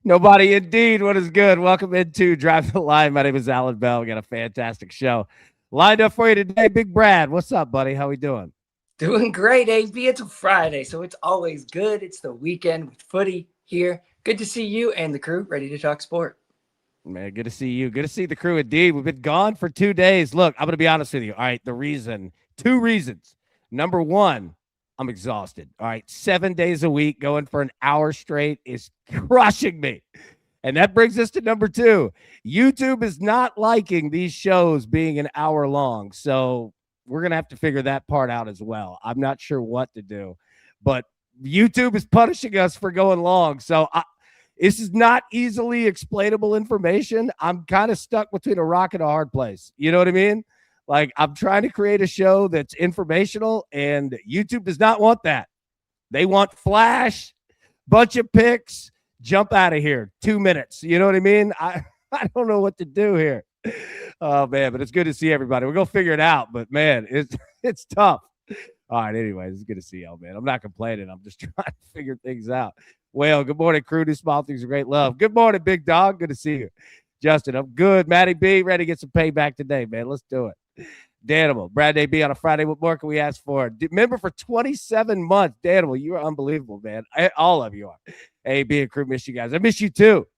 Nobody indeed. What is good? Welcome into Drive the Line. My name is Alan Bell. We got a fantastic show lined up for you today. Big Brad, what's up, buddy? How we doing? Doing great, AB. It's a Friday, so it's always good. It's the weekend with footy here. Good to see you and the crew ready to talk sport. Man, good to see you. Good to see the crew indeed. We've been gone for 2 days. Look, I'm going to be honest with you. All right, two reasons. Number one, I'm exhausted. All right, 7 days a week going for an hour straight is crushing me. And that brings us to number two. YouTube is not liking these shows being an hour long. So we're going to have to figure that part out as well. I'm not sure what to do, but YouTube is punishing us for going long. So this is not easily explainable information. I'm kind of stuck between a rock and a hard place. You know what I mean? Like, I'm trying to create a show that's informational, and YouTube does not want that. They want flash, bunch of pics, jump out of here, 2 minutes. You know what I mean? I don't know what to do here. Oh, man, but it's good to see everybody. We're going to figure it out, but, man, it's tough. All right, anyways, it's good to see y'all, man. I'm not complaining. I'm just trying to figure things out. Well, good morning, crew. Do small things of great love. Good morning, big dog. Good to see you. Justin, I'm good. Matty B, ready to get some payback today, man. Let's do it. Danimal, Brad Day B on a Friday. What more can we ask for? Remember, for 27 months, Danimal, you are unbelievable, man. All of you are. Hey, B and crew, miss you guys. I miss you too,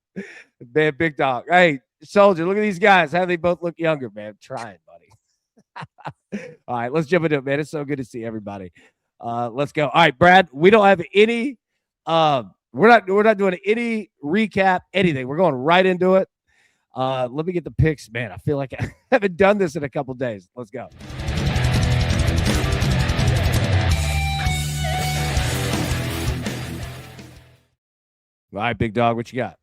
man. Big dog. Hey, Soldier, look at these guys. How they both look younger, man. I'm trying, buddy. All right, let's jump into it, man. It's so good to see everybody. Let's go. All right, Brad. We don't have any. We're not doing any recap, anything. We're going right into it. Let me get the picks, man. I feel like I haven't done this in a couple days. Let's go. All right, big dog, what you got?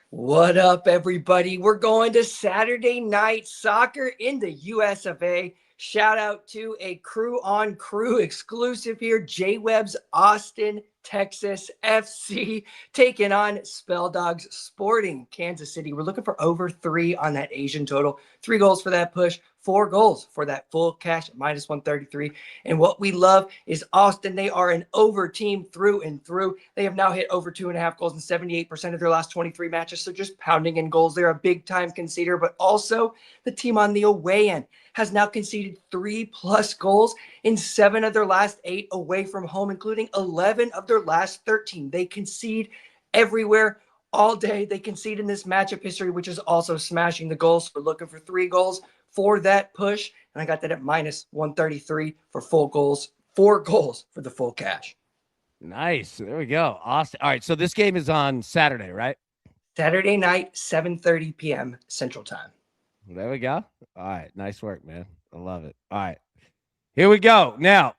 What up, everybody? We're going to Saturday night soccer in the US of A. Shout out to a crew on crew exclusive here, J-Web's Austin, Texas FC, taking on Spell Dogs Sporting Kansas City. We're looking for over 3 on that Asian total. 3 goals for that push, 4 goals for that full cash minus 133. And what we love is Austin. They are an over team through and through. They have now hit over 2.5 goals in 78% of their last 23 matches. So just pounding in goals. They're a big time conceder, but also the team on the away end has now conceded 3+ goals in 7 of their last 8 away from home, including 11 of their last 13. They concede everywhere all day. They concede in this matchup history, which is also smashing the goals. So we're looking for 3 goals for that push. And I got that at minus 133 for full goals. 4 goals for the full cash. Nice. There we go. Austin. All right. So this game is on Saturday, right? Saturday night, 7:30 p.m. Central Time. There we go. All right. Nice work, man. I love it. All right. Here we go. Now,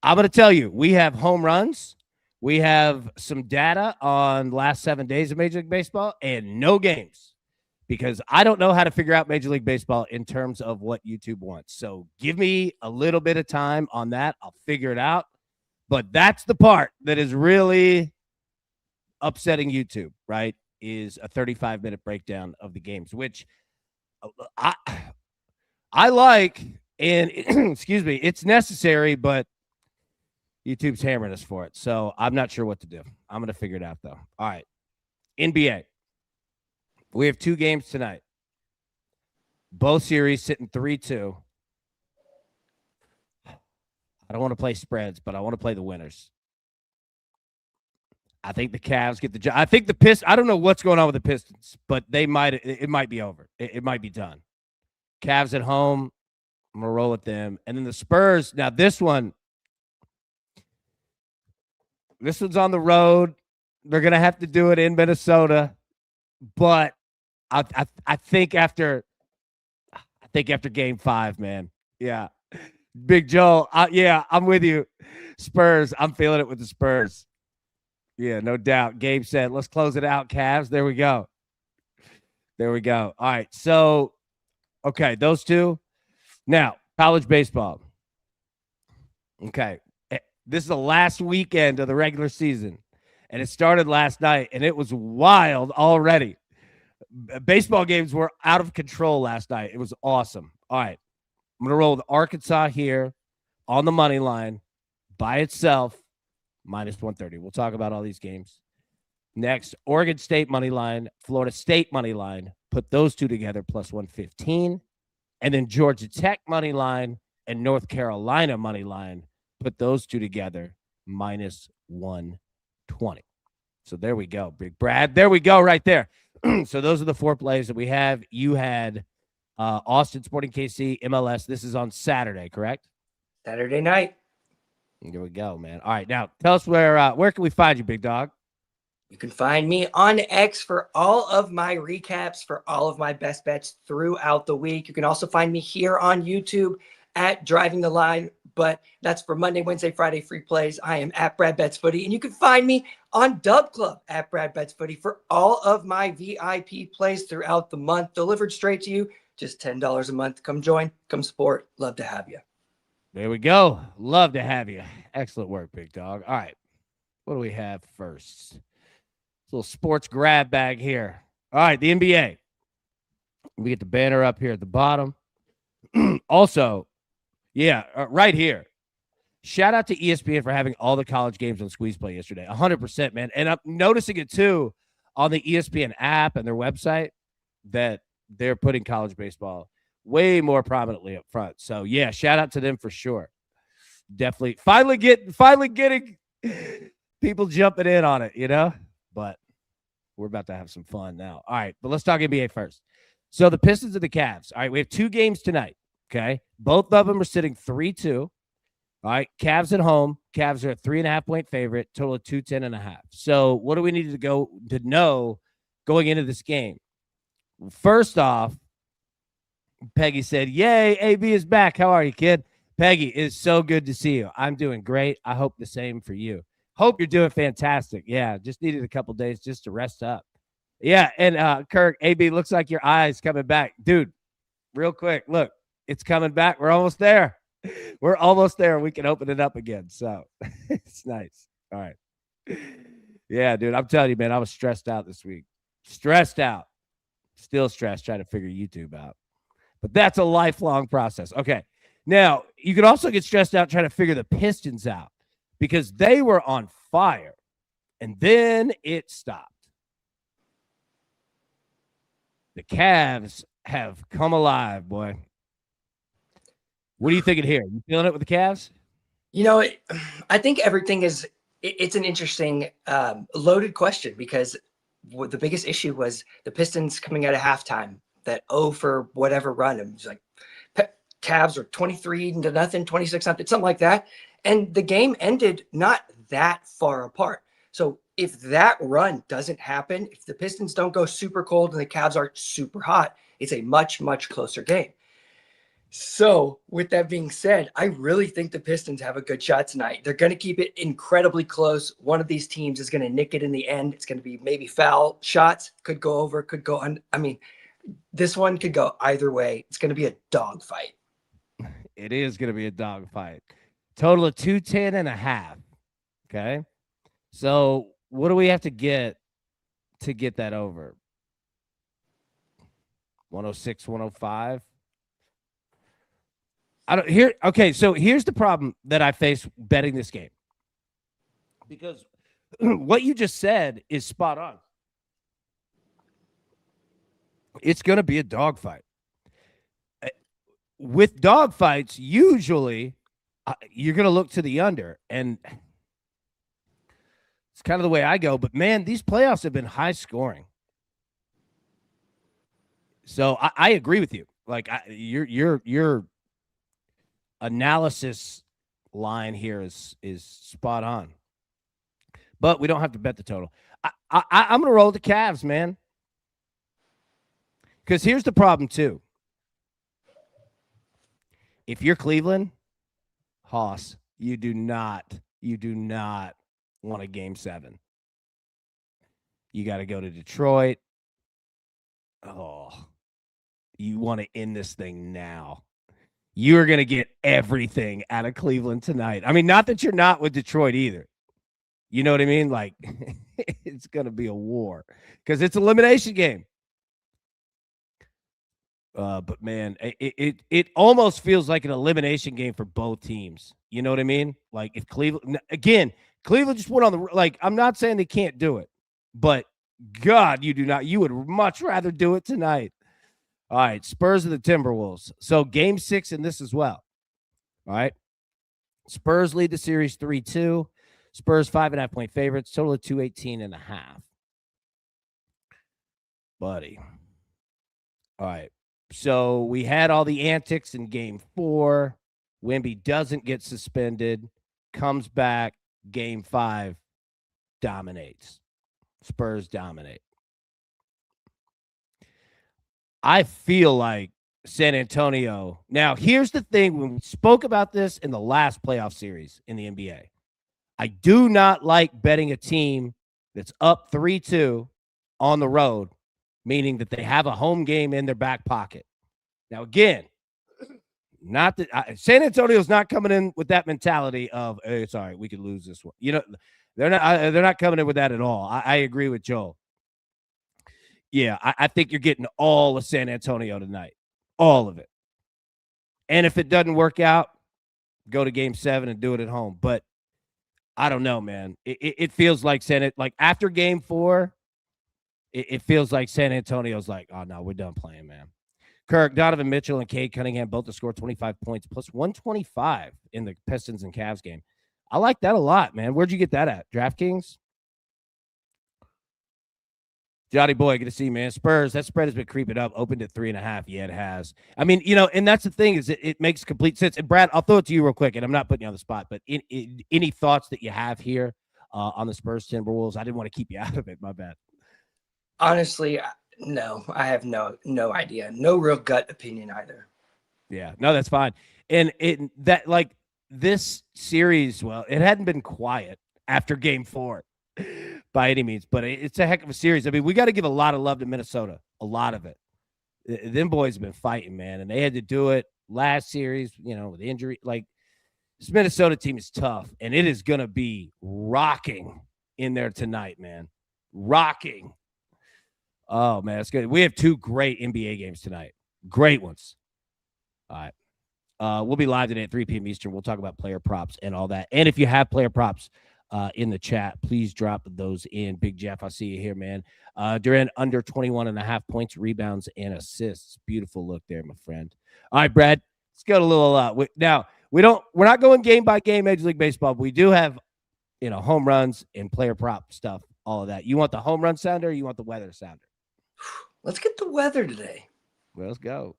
I'm going to tell you, we have home runs. We have some data on the last 7 days of Major League Baseball and no games because I don't know how to figure out Major League Baseball in terms of what YouTube wants. So give me a little bit of time on that. I'll figure it out. But that's the part that is really upsetting YouTube, right, is a 35-minute breakdown of the games, which I like, and excuse me, it's necessary, but YouTube's hammering us for it. So I'm not sure what to do. I'm going to figure it out, though. All right. NBA. We have 2 games tonight. Both series sitting 3-2. I don't want to play spreads, but I want to play the winners. I think the Cavs get the job. I think the Pistons, I don't know what's going on with the Pistons, but it might be over. It might be done. Cavs at home, I'm going to roll with them. And then the Spurs, now this one's on the road. They're going to have to do it in Minnesota. But I think after game 5, man. Yeah. Big Joe, yeah, I'm with you. Spurs, I'm feeling it with the Spurs. Yeah, no doubt. Gabe said, let's close it out, Cavs. There we go. All right. So, okay, those 2. Now, college baseball. Okay. This is the last weekend of the regular season, and it started last night, and it was wild already. Baseball games were out of control last night. It was awesome. All right. I'm going to roll with Arkansas here on the money line by itself. Minus 130. We'll talk about all these games. Next, Oregon State money line, Florida State money line. Put those two together, plus 115. And then Georgia Tech money line and North Carolina money line. Put those two together, minus 120. So there we go, Big Brad. There we go right there. So those are the 4 plays that we have. You had Austin Sporting KC, MLS. This is on Saturday, correct? Saturday night. Here we go, man. All right, now tell us where can we find you, big dog? You can find me on X for all of my recaps, for all of my best bets throughout the week. You can also find me here on YouTube at Driving the Line, but that's for Monday, Wednesday, Friday free plays. I am at Brad Betts Footy, and you can find me on Dub Club at Brad Betts Footy for all of my VIP plays throughout the month, delivered straight to you. Just $10 a month. Come join, come support. Love to have you. There we go. Love to have you. Excellent work, big dog. All right, what do we have first? Little sports grab bag here. All right, the NBA. We get the banner up here at the bottom. Also, right here. Shout out to ESPN for having all the college games on Squeeze Play yesterday. 100%, man. And I'm noticing it too on the ESPN app and their website that they're putting college baseball way more prominently up front. So yeah, shout out to them for sure. Definitely finally getting people jumping in on it, you know? But we're about to have some fun now. All right, but let's talk NBA first. So the Pistons and the Cavs. All right, we have 2 games tonight, okay? Both of them are sitting 3-2. All right, Cavs at home. Cavs are a 3.5-point favorite, total of 210.5. So what do we need to know going into this game? First off, Peggy said, yay, AB is back. How are you, kid? Peggy, it is so good to see you. I'm doing great. I hope the same for you. Hope you're doing fantastic. Yeah, just needed a couple days just to rest up. Yeah, and Kirk, AB, looks like your eye's coming back. Dude, real quick, look, it's coming back. We're almost there. We're almost there. We can open it up again. So it's nice. All right. Yeah, dude, I'm telling you, man, I was stressed out this week. Stressed out. Still stressed trying to figure YouTube out. But that's a lifelong process. Okay. Now, you could also get stressed out trying to figure the Pistons out because they were on fire, and then it stopped. The Cavs have come alive, boy. What are you thinking here? You feeling it with the Cavs? You know, I think everything is – it's an interesting loaded question because the biggest issue was the Pistons coming out of halftime, that for whatever run. It was like Cavs were 23-0, 26-0, something like that. And the game ended not that far apart. So if that run doesn't happen, if the Pistons don't go super cold and the Cavs aren't super hot, it's a much, much closer game. So with that being said, I really think the Pistons have a good shot tonight. They're going to keep it incredibly close. One of these teams is going to nick it in the end. It's going to be maybe foul shots, could go over, could go on. I mean, this one could go either way. It's going to be a dogfight. It is going to be a dogfight. Total of 210.5. Okay. So what do we have to get that over? 106, 105. Okay, so here's the problem that I face betting this game. Because what you just said is spot on. It's going to be a dogfight. With dogfights, usually you're going to look to the under, and it's kind of the way I go. But man, these playoffs have been high scoring. So I agree with you. Like your analysis line here is spot on. But we don't have to bet the total. I'm going to roll with the Cavs, man. Because here's the problem, too. If you're Cleveland, Hoss, you do not want a game 7. You got to go to Detroit. Oh, you want to end this thing now. You're going to get everything out of Cleveland tonight. I mean, not that you're not with Detroit either. You know what I mean? Like, it's going to be a war because it's an elimination game. But man, it almost feels like an elimination game for both teams. You know what I mean? Like if Cleveland just went on the, like, I'm not saying they can't do it. but God, you do not. You would much rather do it tonight. All right, Spurs of the Timberwolves. So game 6 in this as well. All right. Spurs lead the series 3-2. Spurs 5.5-point favorites, total of 218.5. Buddy. All right. So we had all the antics in game 4. Wemby doesn't get suspended, comes back, game 5, dominates. Spurs dominate. I feel like San Antonio. Now, here's the thing. When we spoke about this in the last playoff series in the NBA, I do not like betting a team that's up 3-2 on the road, meaning that they have a home game in their back pocket. Now, again, not that San Antonio's not coming in with that mentality of, hey, it's all right, we could lose this one. You know, they're not coming in with that at all. I agree with Joel. Yeah, I think you're getting all of San Antonio tonight. All of it. And if it doesn't work out, go to game 7 and do it at home. But I don't know, man. It feels like like after game 4, it feels like San Antonio's like, oh no, we're done playing, man. Kirk, Donovan Mitchell, and Cade Cunningham both to score 25 points plus 125 in the Pistons and Cavs game. I like that a lot, man. Where'd you get that at? DraftKings? Johnny boy, good to see you, man. Spurs, that spread has been creeping up. Opened at 3.5. Yeah, it has. I mean, and that's the thing is it makes complete sense. And Brad, I'll throw it to you real quick, and I'm not putting you on the spot, but any thoughts that you have here on the Spurs Timberwolves? I didn't want to keep you out of it. My bad. Honestly, no, I have no idea. No real gut opinion either. Yeah, no, that's fine. And this series, well, it hadn't been quiet after game 4 by any means, but it's a heck of a series. I mean, we got to give a lot of love to Minnesota, a lot of it. Them boys have been fighting, man, and they had to do it last series, with injury. Like, this Minnesota team is tough, and it is going to be rocking in there tonight, man. Rocking. Oh, man, that's good. We have 2 great NBA games tonight. Great ones. All right. We'll be live today at 3 p.m. Eastern. We'll talk about player props and all that. And if you have player props in the chat, please drop those in. Big Jeff, I see you here, man. Durant under 21.5 points, rebounds, and assists. Beautiful look there, my friend. All right, Brad, let's go to a little now, we're not going game by game Major League Baseball, but we do have, home runs and player prop stuff, all of that. You want the home run sounder or you want the weather sounder? Let's get the weather today. Well, let's go.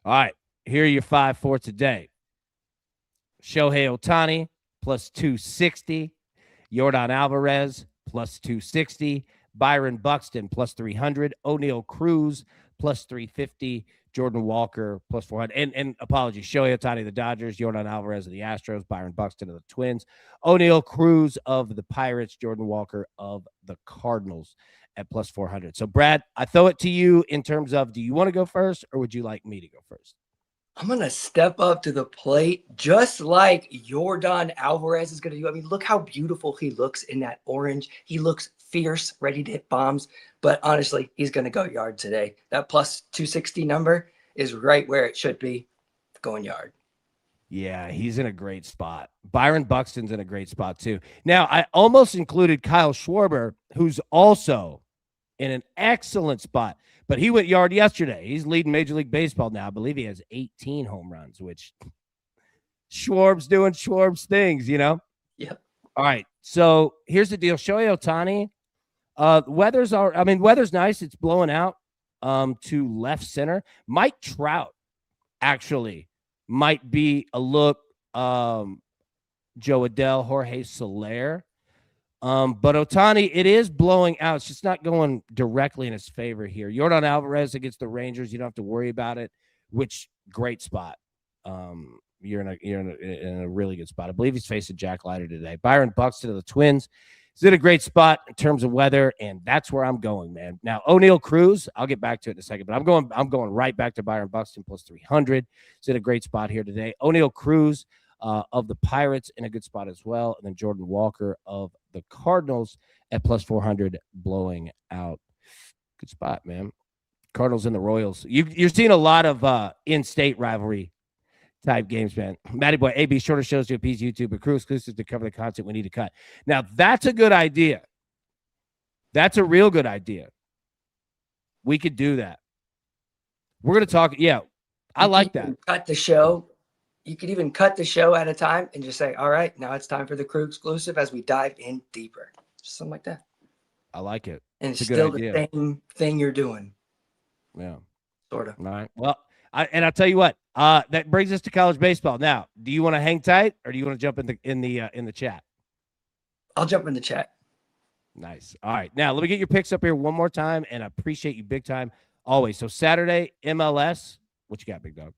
All right, here are your 5 for today. Shohei Ohtani plus 260. Yordan Alvarez plus 260. Byron Buxton plus 300. O'Neal Cruz plus 350. Jordan Walker plus 400. And apologies, Shohei Ohtani of the Dodgers, Yordan Alvarez of the Astros, Byron Buxton of the Twins, O'Neal Cruz of the Pirates, Jordan Walker of the Cardinals at plus 400. So, Brad, I throw it to you in terms of, do you want to go first or would you like me to go first? I'm going to step up to the plate just like Yordan Alvarez is going to do. I mean, look how beautiful he looks in that orange. He looks fierce, ready to hit bombs. But honestly, he's going to go yard today. That plus 260 number is right where it should be, going yard. Yeah, he's in a great spot. Byron Buxton's in a great spot too. Now, I almost included Kyle Schwarber, who's also in an excellent spot, but he went yard yesterday. He's leading Major League Baseball now. I believe he has 18 home runs, which Schwarb's doing Schwarb's things, Yep. All right, so here's the deal. Shohei Ohtani, weather's nice. It's blowing out to left center. Mike Trout actually might be a look. Joe Adele, Jorge Soler. But Ohtani, it is blowing out. It's just not going directly in his favor here. Yordan Alvarez against the Rangers, you don't have to worry about it. Which great spot. You're in a really good spot. I believe he's facing Jack Leiter today. Byron Buxton of the Twins is in a great spot in terms of weather, and that's where I'm going, man. Now O'Neal Cruz, I'll get back to it in a second, but I'm going right back to Byron Buxton plus 300. He's in a great spot here today. O'Neal Cruz of the Pirates in a good spot as well, and then Jordan Walker of the Cardinals at plus 400, blowing out. Good spot, man. Cardinals and the Royals. You're seeing a lot of in-state rivalry type games, man. Matty Boy, AB, shorter shows to appease YouTube, but crew exclusives to cover the content we need to cut. Now, that's a good idea. That's a real good idea. We could do that. We're going to talk. Yeah, I like that. Cut the show. You could even cut the show at a time and just say, all right, now it's time for the crew exclusive as we dive in deeper. Just something like that. I like it. And it's still the same thing you're doing. Yeah. Sort of. All right. Well, I'll tell you what. That brings us to college baseball. Now, do you want to hang tight or do you want to jump in the chat? I'll jump in the chat. Nice. All right. Now, let me get your picks up here one more time, and I appreciate you big time always. So Saturday, MLS. What you got, big dog?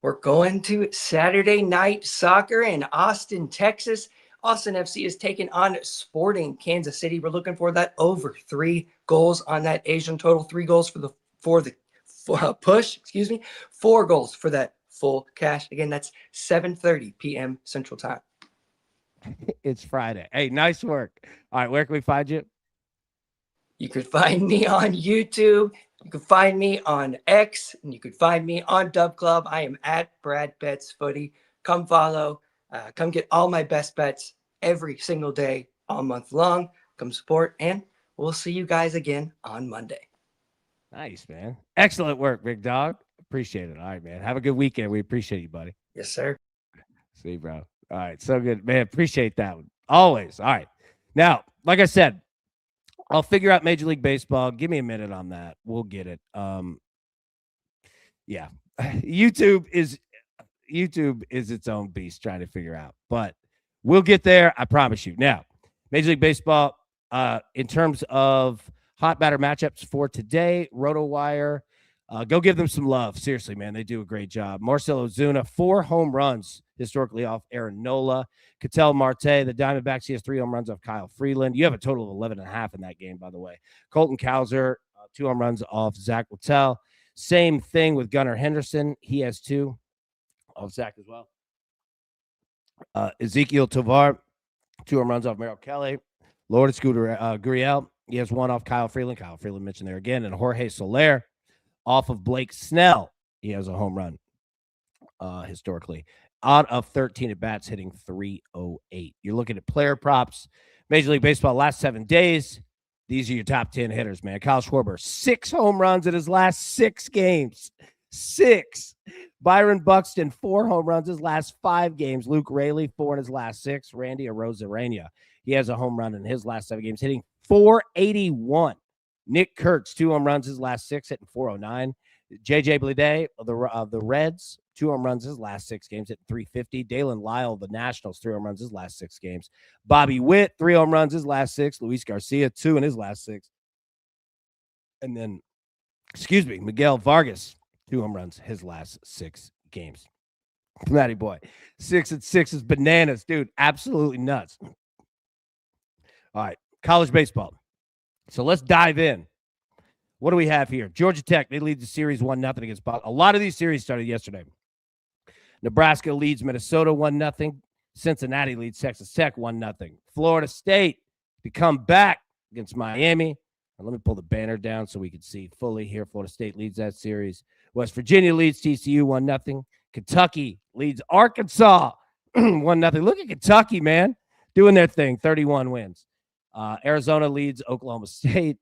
We're going to Saturday night soccer in Austin, Texas. Austin FC is taking on Sporting Kansas City. We're looking for that over 3 goals on that Asian total. 3 goals for the push. 4 goals for that full cash. Again, that's 7:30 p.m. Central Time. It's Friday. Hey, nice work. All right, where can we find you? You could find me on YouTube. You can find me on X, and you could find me on Dub Club. I am at Brad Betts Footy. Come follow. Come get all my best bets every single day, all month long. Come support, and we'll see you guys again on Monday. Nice, man. Excellent work, big dog. Appreciate it. All right, man. Have a good weekend. We appreciate you, buddy. Yes, sir. See you, bro. All right, so good, man. Appreciate that one. Always. All right. Now, like I said, I'll figure out Major League Baseball. Give me a minute on that. We'll get it. Yeah. YouTube is its own beast trying to figure out, but we'll get there. I promise you. Now, Major League Baseball, in terms of hot batter matchups for today, RotoWire, go give them some love. Seriously, man. They do a great job. Marcell Ozuna, 4 home runs historically off Aaron Nola. Ketel Marte, the Diamondbacks, he has 3 home runs off Kyle Freeland. You have a total of 11.5 in that game, by the way. Colton Cowser, 2 home runs off Zach Littell. Same thing with Gunnar Henderson. He has 2 off Zach as well. Ezekiel Tovar, 2 home runs off Merrill Kelly. Lourdes Gurriel, he has 1 off Kyle Freeland. Kyle Freeland mentioned there again. And Jorge Soler off of Blake Snell. He has a home run historically. Out of 13 at-bats, hitting .308. You're looking at player props. Major League Baseball last 7 days. These are your top 10 hitters, man. Kyle Schwarber, 6 home runs in his last 6 games. 6. Byron Buxton, 4 home runs his last 5 games. Luke Raley, 4 in his last 6. Randy Arozarena, he has a home run in his last 7 games, hitting .481. Nick Kurtz, 2 home runs his last 6, hitting .409. JJ Bleday of the Reds, 2 home runs his last 6 games, hitting .350. Dalen Lyle of the Nationals, 3 home runs his last 6 games. Bobby Witt, 3 home runs his last 6. Luis Garcia, 2 in his last 6. And then, Miguel Vargas, 2 home runs his last 6 games. Matty boy, 6 and 6 is bananas, dude. Absolutely nuts. All right, college baseball. So let's dive in. What do we have here? Georgia Tech, they lead the series 1-0 against Boston. A lot of these series started yesterday. Nebraska leads Minnesota 1-0. Cincinnati leads Texas Tech 1-0. Florida State to come back against Miami. Now, let me pull the banner down so we can see fully here. Florida State leads that series. West Virginia leads TCU 1-0. Kentucky leads Arkansas 1-0. Look at Kentucky, man, doing their thing. 31 wins. Arizona leads Oklahoma State.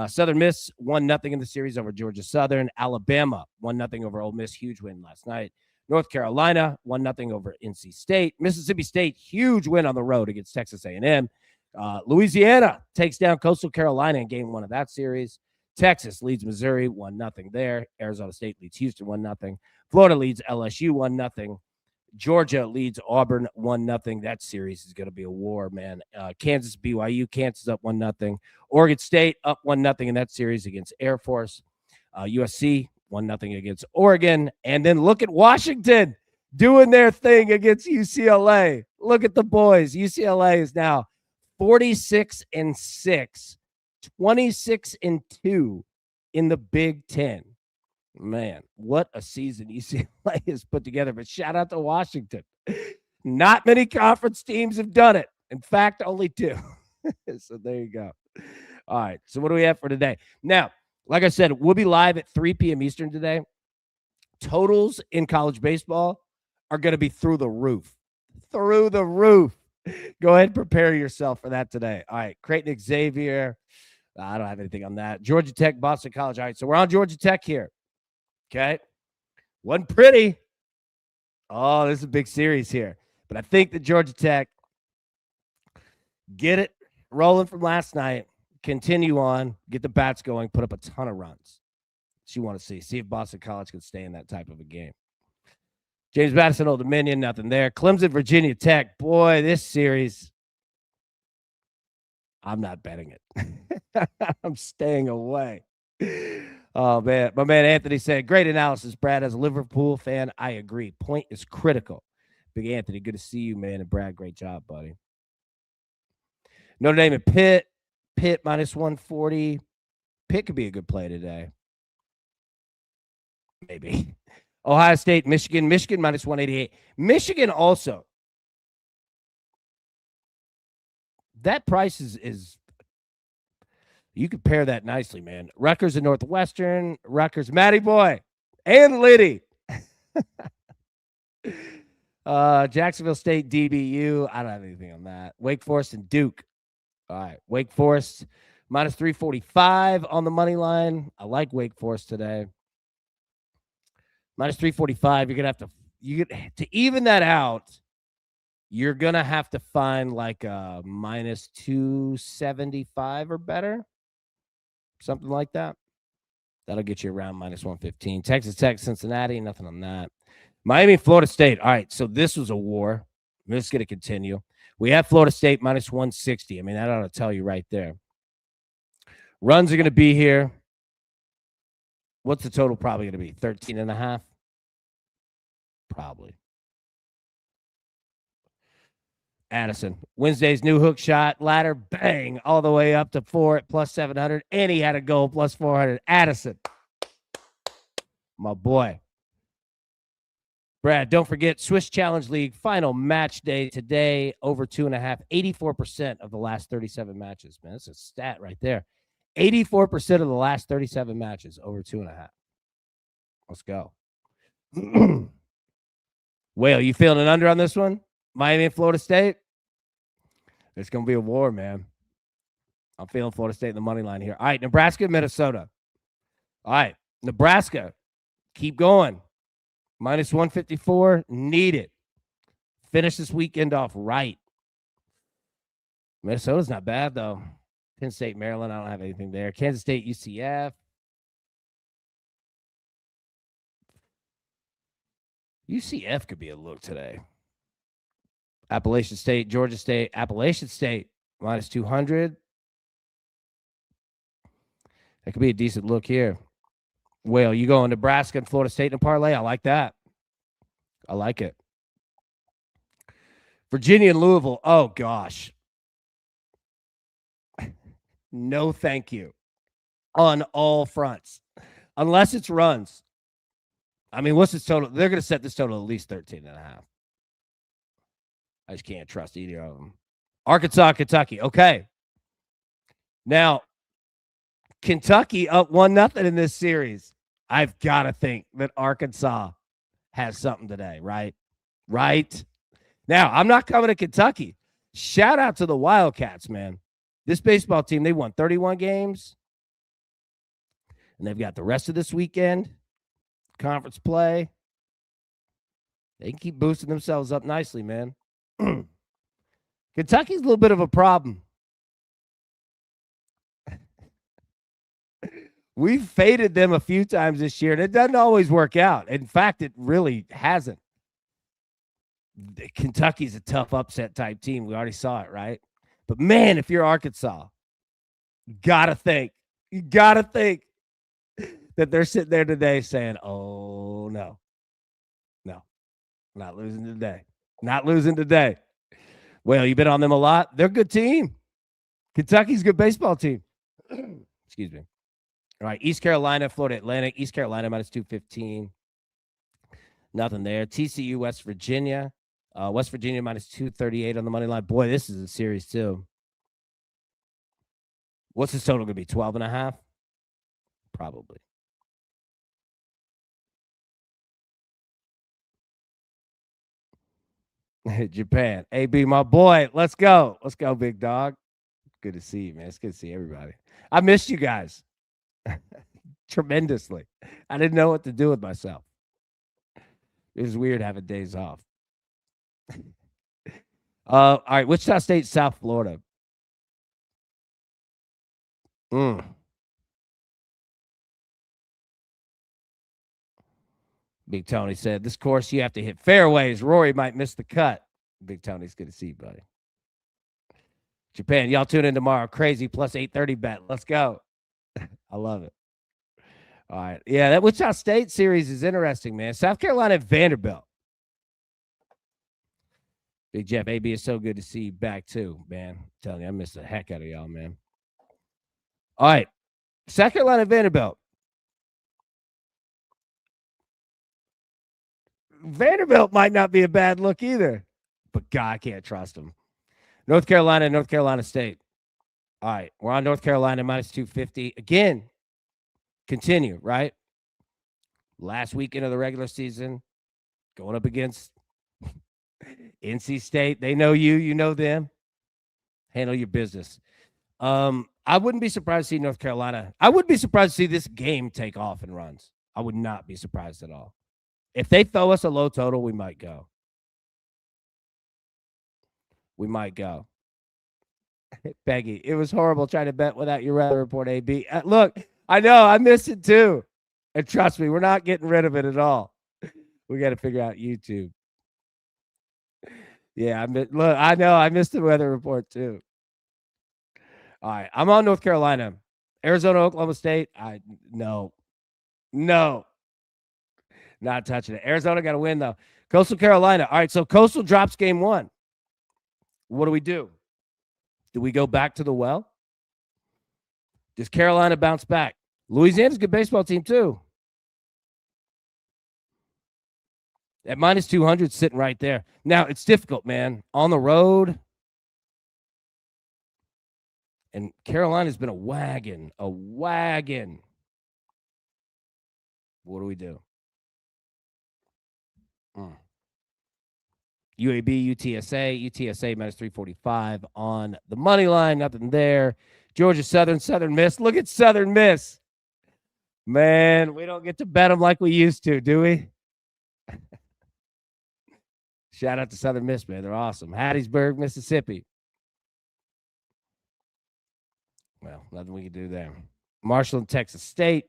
Southern Miss 1-0 in the series over Georgia Southern. Alabama 1-0 over Ole Miss. Huge win last night. North Carolina 1-0 over NC State. Mississippi State, huge win on the road against Texas A&M. Louisiana takes down Coastal Carolina in game 1 of that series. Texas leads Missouri 1-0 there. Arizona State leads Houston 1-0. Florida leads LSU 1-0. Georgia leads Auburn 1-0. That series is going to be a war, man. Kansas, BYU, Kansas up 1-0. Oregon State up 1-0 in that series against Air Force. USC 1-0 against Oregon. And then look at Washington doing their thing against UCLA. Look at the boys. UCLA is now 46-6, 26-2 in the Big Ten. Man, what a season UCLA has put together. But shout out to Washington. Not many conference teams have done it. In fact, only 2. So there you go. All right. So what do we have for today? Now, Like I said, we'll be live at 3 p.m. Eastern today. Totals in college baseball are going to be through the roof. Through the roof. Go ahead and prepare yourself for that today. All right. Creighton Xavier. I don't have anything on that. Georgia Tech, Boston College. All right. So we're on Georgia Tech here. Okay. Wasn't pretty. Oh, this is a big series here. But I think that Georgia Tech get it rolling from last night, continue on, get the bats going, put up a ton of runs. That's what you want to see. See if Boston College can stay in that type of a game. James Madison, Old Dominion, nothing there. Clemson, Virginia Tech. Boy, this series, I'm not betting it. I'm staying away. Oh, man. My man Anthony said, great analysis, Brad. As a Liverpool fan, I agree. Point is critical. Big Anthony, good to see you, man. And Brad, great job, buddy. Notre Dame and Pitt. Pitt minus 140. Pitt could be a good play today. Maybe. Ohio State, Michigan. Michigan minus 188. Michigan also. That price is you could pair that nicely, man. Rutgers and Northwestern. Rutgers, Matty Boy, and Liddy. Jacksonville State, DBU. I don't have anything on that. Wake Forest and Duke. All right. Wake Forest minus 345 on the money line. I like Wake Forest today. Minus 345. You're going to even that out. You're going to have to find like a minus 275 or better. Something like that. That'll get you around minus 115. Texas Tech, Cincinnati, nothing on that. Miami, Florida State. All right, so this was a war. This is going to continue. We have Florida State minus 160. I mean, that ought to tell you right there. Runs are going to be here. What's the total probably going to be? 13.5? Probably. Addison. Wednesday's new hook shot, ladder, bang, all the way up to 4 at plus 700. And he had a goal plus 400. Addison. My boy. Brad, don't forget Swiss Challenge League final match day today, over 2.5. 84% of the last 37 matches. Man, that's a stat right there. 84% of the last 37 matches, over 2.5. Let's go. Whale, you feeling an under on this one? Miami and Florida State? It's going to be a war, man. I'm feeling Florida State in the money line here. All right, Nebraska, Minnesota. All right, Nebraska, keep going. Minus 154, need it. Finish this weekend off right. Minnesota's not bad, though. Penn State, Maryland, I don't have anything there. Kansas State, UCF. UCF could be a look today. Appalachian State, Georgia State, Appalachian State, minus 200. That could be a decent look here. Well, you go in Nebraska and Florida State in a parlay. I like that. I like it. Virginia and Louisville. Oh, gosh. No, thank you. On all fronts. Unless it's runs. I mean, what's this total? They're going to set this total at least 13.5. I just can't trust either of them. Arkansas, Kentucky. Okay. Now, Kentucky up 1-0 in this series. I've got to think that Arkansas has something today, right? Right? Now, I'm not coming to Kentucky. Shout out to the Wildcats, man. This baseball team, they won 31 games. And they've got the rest of this weekend. Conference play. They can keep boosting themselves up nicely, man. Kentucky's a little bit of a problem. We've faded them a few times this year, and it doesn't always work out. In fact, it really hasn't. Kentucky's a tough upset type team. We already saw it, right? But, man, if you're Arkansas, you got to think that they're sitting there today saying, oh, no, not losing today. Not losing today. Well, you've been on them a lot. They're a good team. Kentucky's a good baseball team. Excuse me. All right, East Carolina, Florida Atlantic. East Carolina minus 215. Nothing there. TCU, West Virginia. West Virginia minus 238 on the money line. Boy, this is a series too. What's this total going to be? 12.5? probably. Japan. AB, my boy. Let's go. Let's go, big dog. Good to see you, man. It's good to see everybody. I missed you guys tremendously. I didn't know what to do with myself. It was weird having days off. All right. Wichita State, South Florida. Mm. Big Tony said, this course you have to hit fairways. Rory might miss the cut. Big Tony's good to see you, buddy. Japan, y'all tune in tomorrow. Crazy plus 830 bet. Let's go. I love it. All right. Yeah, that Wichita State series is interesting, man. South Carolina at Vanderbilt. Big Jeff, AB, is so good to see you back too, man. I'm telling you, I miss the heck out of y'all, man. All right. South Carolina, Vanderbilt. Vanderbilt might not be a bad look either, but God, I can't trust them. North Carolina, North Carolina State. All right. We're on North Carolina minus 250. Again, continue, right? Last weekend of the regular season, going up against NC State. They know you. You know them. Handle your business. I wouldn't be surprised to see North Carolina. I would be surprised to see this game take off and runs. I would not be surprised at all. If they throw us a low total, we might go. We might go. Peggy, it was horrible trying to bet without your weather report, AB. Look, I know. I missed it too. And trust me, we're not getting rid of it at all. We got to figure out YouTube. Yeah, look, I know. I missed the weather report too. All right. I'm on North Carolina. Arizona, Oklahoma State. No. Not touching it. Arizona got to win, though. Coastal Carolina. All right, so Coastal drops game one. What do? Do we go back to the well? Does Carolina bounce back? Louisiana's a good baseball team, too. At minus 200, sitting right there. Now, it's difficult, man. On the road. And Carolina's been a wagon. What do we do? UAB, UTSA minus 345 on the money line. Nothing there. Georgia Southern Miss. Look at Southern Miss. Man, we don't get to bet them like we used to, do we? Shout out to Southern Miss, man. They're awesome. Hattiesburg, Mississippi. Well, nothing we can do there. Marshall and Texas State.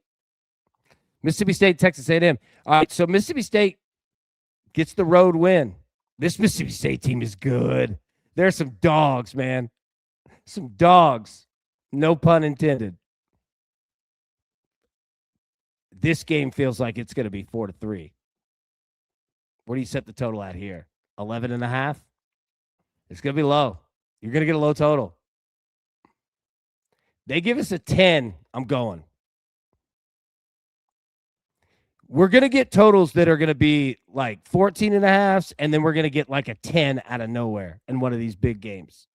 Mississippi State, Texas A&M. All right, so Mississippi State gets the road win. This Mississippi State team is good. There's some dogs, man. Some dogs. No pun intended. This game feels like it's going to be 4-3. Where do you set the total at here? 11.5? It's going to be low. You're going to get a low total. They give us a 10. I'm going. We're going to get totals that are going to be like 14.5, and then we're going to get like a 10 out of nowhere in one of these big games.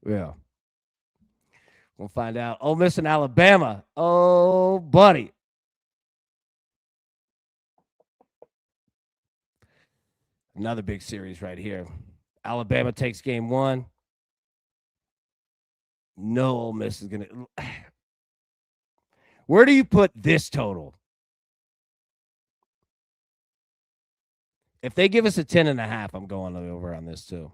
Yeah. We'll find out. Ole Miss and Alabama. Oh, buddy. Another big series right here. Alabama takes game one. No, Ole Miss is going to. Where do you put this total? If they give us a 10.5, I'm going over on this too.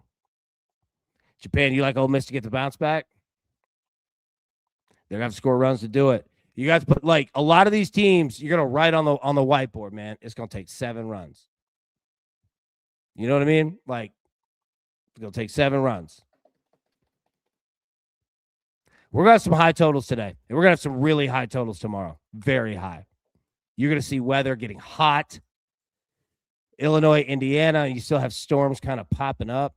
Japan, you like Ole Miss to get the bounce back? They're going to have to score runs to do it. You guys put like a lot of these teams, you're going to write on the whiteboard, man. It's going to take 7 runs. You know what I mean? Like, it's going to take 7 runs. We're going to have some high totals today. And we're going to have some really high totals tomorrow. Very high. You're going to see weather getting hot. Illinois, Indiana, and you still have storms kind of popping up.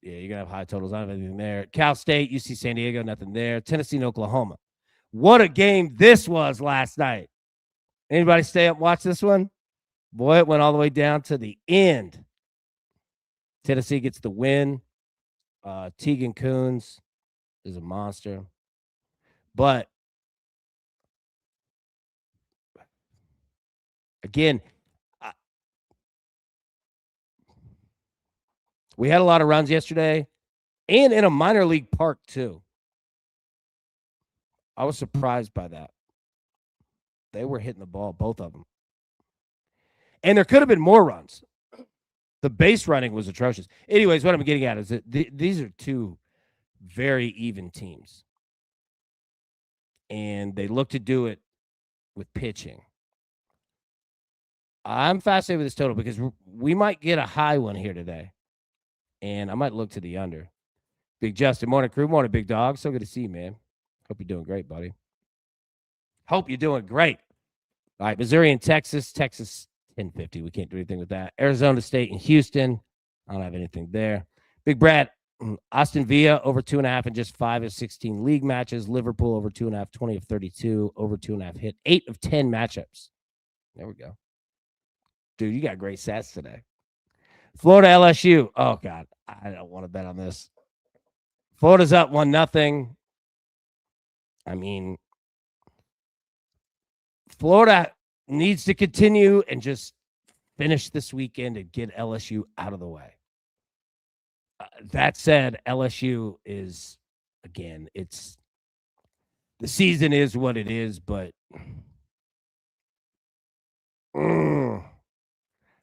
Yeah, you're going to have high totals. I don't have anything there. Cal State, UC San Diego, nothing there. Tennessee and Oklahoma. What a game this was last night. Anybody stay up and watch this one? Boy, it went all the way down to the end. Tennessee gets the win. Tegan Coons is a monster. But again, we had a lot of runs yesterday and in a minor league park, too. I was surprised by that. They were hitting the ball, both of them. And there could have been more runs. The base running was atrocious. Anyways, what I'm getting at is that these are two very even teams. And they look to do it with pitching. I'm fascinated with this total because we might get a high one here today. And I might look to the under. Big Justin, morning crew, morning big dog. So good to see you, man. Hope you're doing great, buddy. Hope you're doing great. All right, Missouri and Texas. Texas 1050. We can't do anything with that. Arizona State and Houston. I don't have anything there. Big Brad, Austin Villa over 2.5 in just 5 of 16 league matches. Liverpool over 2.5, 20 of 32, over 2.5 hit, 8 of 10 matchups. There we go. Dude, you got great stats today. Florida LSU. Oh, God. I don't want to bet on this. Florida's up 1-0. I mean, Florida needs to continue and just finish this weekend and get LSU out of the way. That said, LSU is, again, it's the season is what it is, but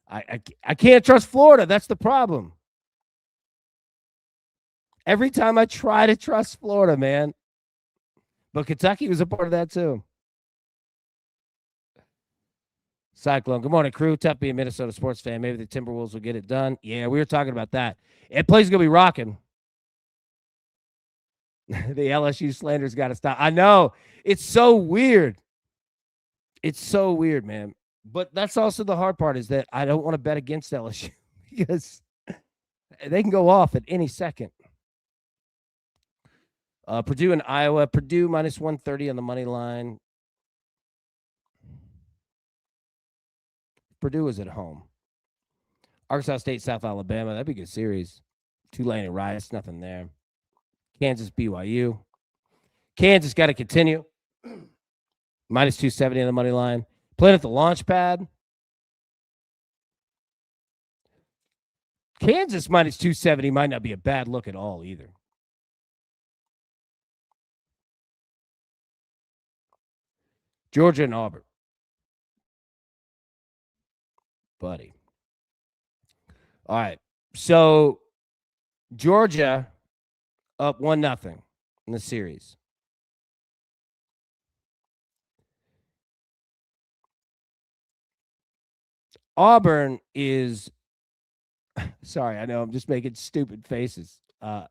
I can't trust Florida. That's the problem. Every time I try to trust Florida, man. But Kentucky was a part of that too. Cyclone. Good morning, crew. Tough being a Minnesota sports fan. Maybe the Timberwolves will get it done. Yeah, we were talking about that. It plays going to be rocking. The LSU slander's got to stop. I know. It's so weird. It's so weird, man. But that's also the hard part is that I don't want to bet against LSU because they can go off at any second. Purdue and Iowa. Purdue minus 130 on the money line. Purdue is at home. Arkansas State, South Alabama. That'd be a good series. Tulane and Rice. Nothing there. Kansas, BYU. Kansas got to continue. Minus 270 on the money line. Playing at the launch pad. Kansas minus 270 might not be a bad look at all either. Georgia and Auburn. Buddy. All right. So Georgia up 1-0 in the series. Auburn is sorry, I know I'm just making stupid faces at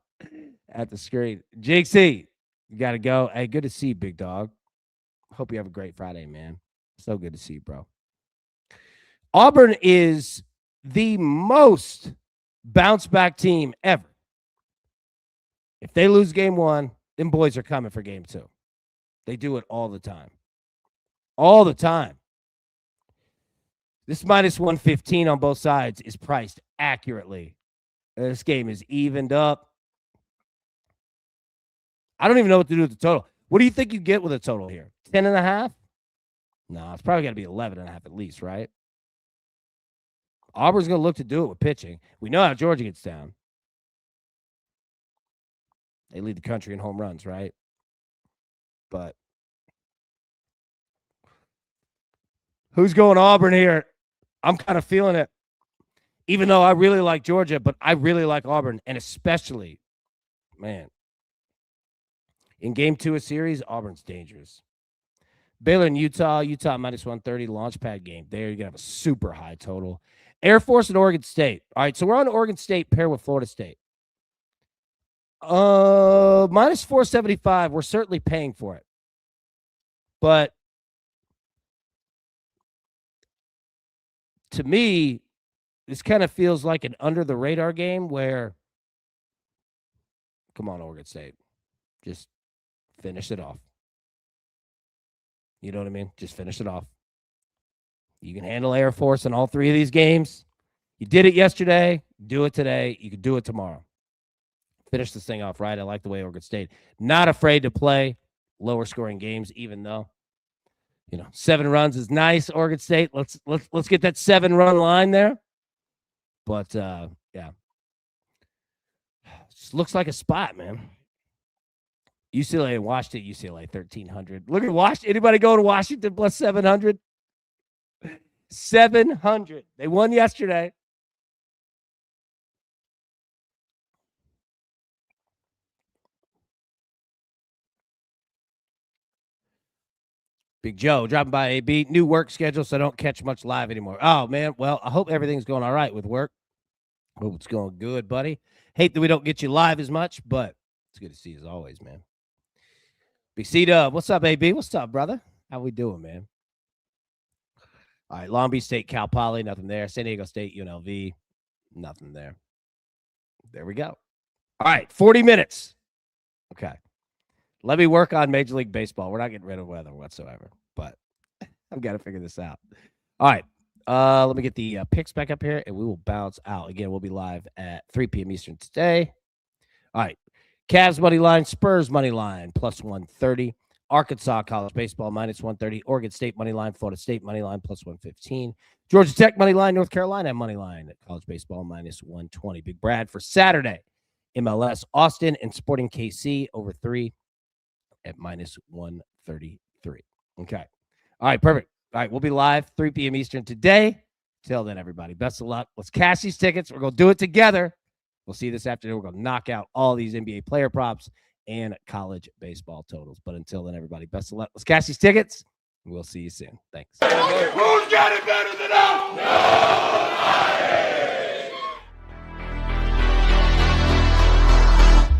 the screen. JC, you got to go. Hey, good to see you, big dog. Hope you have a great Friday, man. So good to see you, bro. Auburn is the most bounce back team ever. If they lose game 1, them boys are coming for game 2. They do it all the time. All the time. This minus 115 on both sides is priced accurately. This game is evened up. I don't even know what to do with the total. What do you think you get with a total here? 10.5? No, it's probably got to be 11.5 at least, right? Auburn's going to look to do it with pitching. We know how Georgia gets down. They lead the country in home runs, right? But who's going Auburn here? I'm kind of feeling it. Even though I really like Georgia, but I really like Auburn, and especially, man, in game 2 of series, Auburn's dangerous. Baylor and Utah minus 130 launch pad game. There, you're going to have a super high total. Air Force and Oregon State. All right, so we're on Oregon State pair with Florida State. Minus 475. We're certainly paying for it. But to me, this kind of feels like an under the radar game where, come on, Oregon State, just finish it off. You know what I mean? Just finish it off. You can handle Air Force in all 3 of these games. You did it yesterday. Do it today. You can do it tomorrow. Finish this thing off right. I like the way Oregon State not afraid to play lower scoring games, even though 7 runs is nice. Oregon State, let's get that 7-run line there. But yeah, just looks like a spot, man. UCLA and Washington. UCLA 1,300. Look at Washington. Anybody go to Washington plus 700? 700. They won yesterday. Big Joe dropping by. AB, new work schedule, so I don't catch much live anymore. Oh, man. Well, I hope everything's going all right with work. Hope it's going good, buddy. Hate that we don't get you live as much, but it's good to see you as always, man. Big C-Dub. What's up, AB? What's up, brother? How we doing, man? All right, Long Beach State, Cal Poly, nothing there. San Diego State, UNLV, nothing there. There we go. All right, 40 minutes. Okay. Let me work on Major League Baseball. We're not getting rid of weather whatsoever, but I've got to figure this out. All right. Let me get the picks back up here, and we will bounce out. Again, we'll be live at 3 p.m. Eastern today. All right. Cavs money line, Spurs money line, plus 130. Arkansas college baseball, minus 130. Oregon State money line, Florida State money line, plus 115. Georgia Tech money line, North Carolina money line, college baseball, minus 120. Big Brad for Saturday. MLS, Austin, and Sporting KC over 3 at minus 133. Okay. All right, perfect. All right, we'll be live 3 p.m. Eastern today. Till then, everybody, best of luck. Let's cash these tickets. We're going to do it together. We'll see you this afternoon. We're going to knock out all these NBA player props and college baseball totals. But until then, everybody, best of luck. Let's cash these tickets. We'll see you soon. Thanks. Who's got it better than us? No!